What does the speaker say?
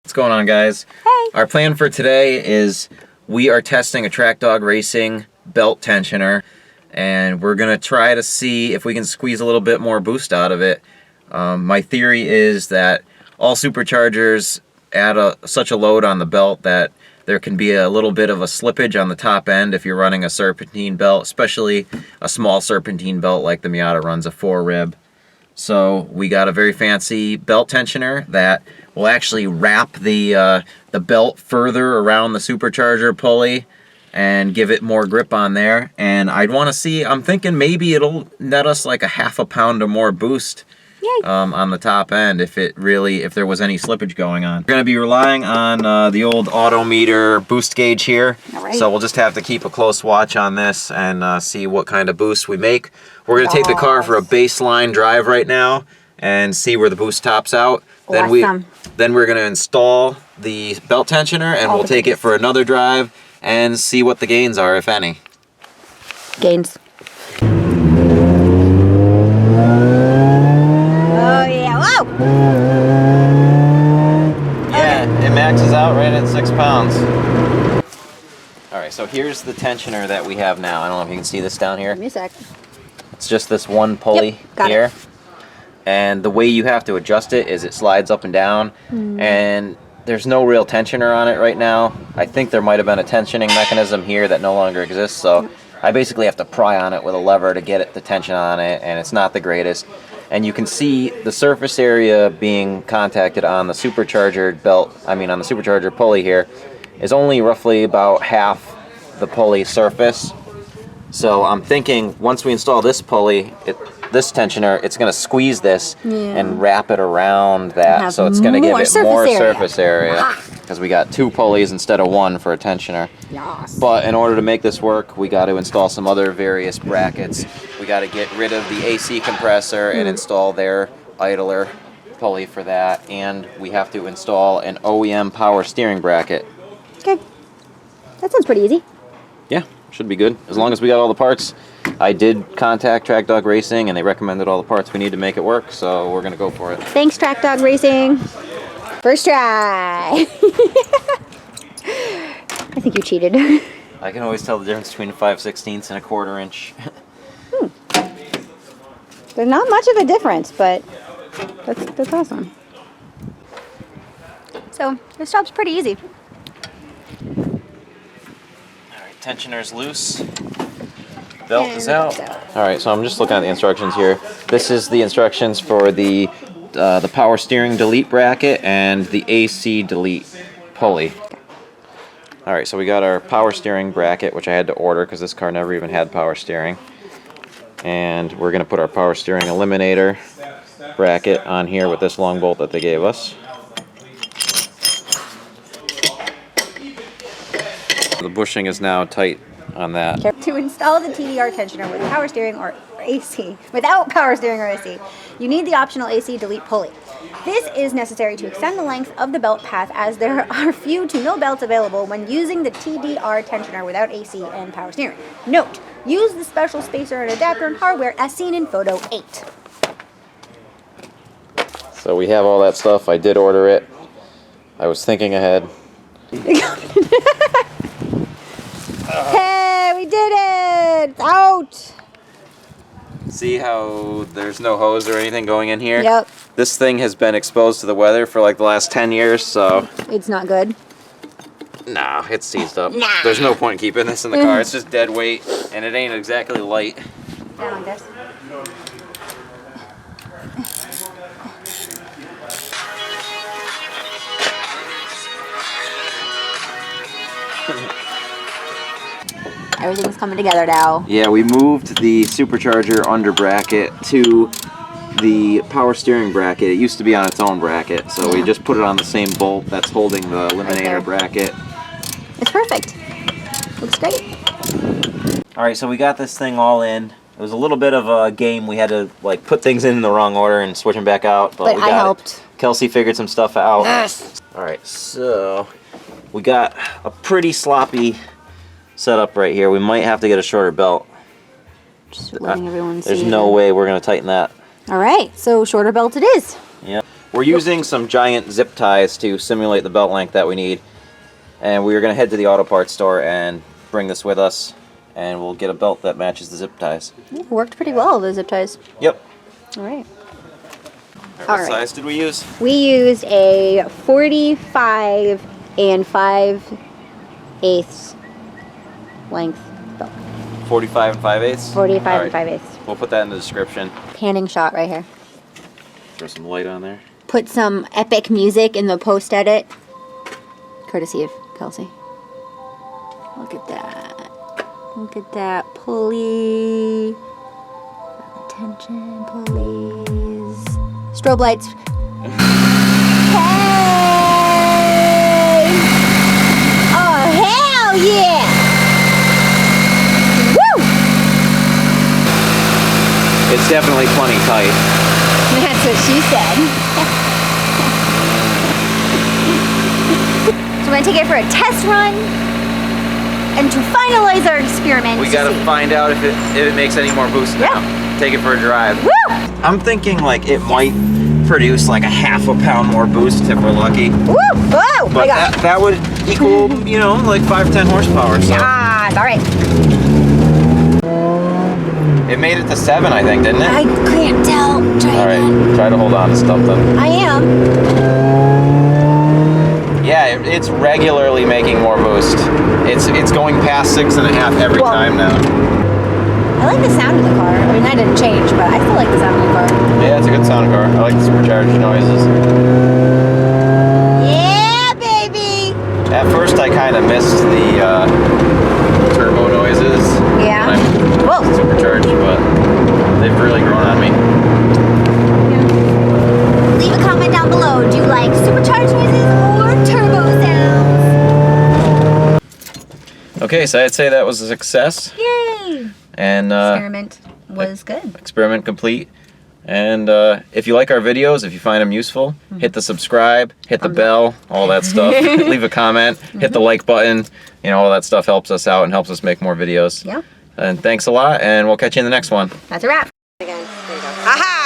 What's going on, guys? Hey! Our plan for today is we are testing a Track Dog Racing belt tensioner, and we're going to try to see if we can squeeze a little bit more boost out of it. My theory is that all superchargers add such a load on the belt that there can be a little bit of a slippage on the top end if you're running a serpentine belt, especially a small serpentine belt like the Miata runs, a 4-rib. So we got a very fancy belt tensioner that will actually wrap the belt further around the supercharger pulley and give it more grip on there. And I'd want to see, I'm thinking maybe it'll net us like a half a pound or more boost on the top end if there was any slippage going on. We're going to be relying on the old Autometer boost gauge here. Right. So we'll just have to keep a close watch on this and see what kind of boost we make. We're going to take the car for a baseline drive right now and see where the boost tops out. Then we're going to install the belt tensioner and we'll take it for another drive and see what the gains are, if any. Gains. Oh yeah, whoa! Yeah, it maxes out right at 6 pounds. Alright, so here's the tensioner that we have now. I don't know if you can see this down here. Give me a sec. It's just this one pulley here. And the way you have to adjust it is it slides up and down. And there's no real tensioner on it right now. I think there might have been a tensioning mechanism here that no longer exists. So I basically have to pry on it with a lever to get the tension on it, and it's not the greatest. And you can see the surface area being contacted on the supercharger belt, on the supercharger pulley here, is only roughly about half the pulley surface. So I'm thinking once we install this pulley, this tensioner, it's going to squeeze this and wrap it around that, so it's going to give it more surface area because we got 2 pulleys instead of 1 for a tensioner. Yes. But in order to make this work, we got to install some other various brackets. We got to get rid of the AC compressor and install their idler pulley for that, and we have to install an OEM power steering bracket. Okay. That sounds pretty easy. Yeah, should be good as long as we got all the parts. I did contact Track Dog Racing and they recommended all the parts we need to make it work, so we're gonna go for it. Thanks, Track Dog Racing. First try. I think you cheated. I can always tell the difference between a 5/16 and a 1/4 inch. There's not much of a difference, but that's awesome. So this job's pretty easy. Alright, tensioner's loose. Belt is out. Alright, so I'm just looking at the instructions here. This is the instructions for the power steering delete bracket and the AC delete pulley. Alright, so we got our power steering bracket, which I had to order because this car never even had power steering. And we're going to put our power steering eliminator bracket on here with this long bolt that they gave us. The bushing is now tight on that. To install the TDR tensioner with power steering or AC, without power steering or AC, you need the optional AC delete pulley. This is necessary to extend the length of the belt path, as there are few to no belts available when using the TDR tensioner without AC and power steering. Note, use the special spacer and adapter and hardware as seen in photo 8. So we have all that stuff. I did order it. I was thinking ahead. Hey, we did it! It's out! See how there's no hose or anything going in here? Yep. This thing has been exposed to the weather for like the last 10 years, so... It's not good? Nah, it's seized up. Nah. There's no point keeping this in the car. It's just dead weight, and it ain't exactly light. Down like this. Everything's coming together now. Yeah, we moved the supercharger under bracket to the power steering bracket. It used to be on its own bracket, so we just put it on the same bolt that's holding the eliminator bracket. It's perfect. Looks great. Alright, so we got this thing all in. It was a little bit of a game. We had to like put things in the wrong order and switch them back out, but we got I helped. Kelsey figured some stuff out. Yes. Alright, so we got a pretty sloppy setup right here. We might have to get a shorter belt. Just letting everyone see. There's no way we're going to tighten that. All right, so shorter belt it is. Yep. we're using some giant zip ties to simulate the belt length that we need. And we are going to head to the auto parts store and bring this with us. And we'll get a belt that matches the zip ties. Yeah, worked pretty well, the zip ties. Yep. All right. What size did we use? We used a 45 and 5/8 length belt. 45 and 5/8? 45 and 5/8. We'll put that in the description. Panning shot right here. Throw some light on there. Put some epic music in the post edit. Courtesy of Kelsey. Look at that. Look at that pulley. Attention, pulleys. Strobe lights. Hey! Oh, hell yeah! Woo! It's definitely plenty tight. That's what she said. So we're going to take it for a test run and to finalize our experiment. We gotta find out if it makes any more boost now. Take it for a drive. Woo! I'm thinking like it might produce like a ½ a pound more boost if we're lucky. Woo! Whoa! But that would equal, you know, like 5-10 horsepower. So. Ah, all right. It made it to 7, I think, didn't it? I can't tell. All right, try to hold on to something. I am. Yeah, it's regularly making more boost. It's going past 6.5 every time now. I like the sound of the car. I mean, that didn't change, but I still like the sound of the car. Yeah, it's a good sound car. I like the supercharged noises. Yeah, baby! At first, I kind of missed the turbo noises. Yeah. When I'm supercharged, but they've really grown on me. Yeah. Leave a comment down below. Do you like supercharged noises or turbo sounds? Okay, so I'd say that was a success. Yay! And Experiment was good. Experiment complete. And if you like our videos, if you find them useful, hit the subscribe, hit the bell, all that stuff. Leave a comment, hit the like button. You know, all that stuff helps us out and helps us make more videos. Yeah. And thanks a lot, and we'll catch you in the next one. That's a wrap. Again, there you go. Aha!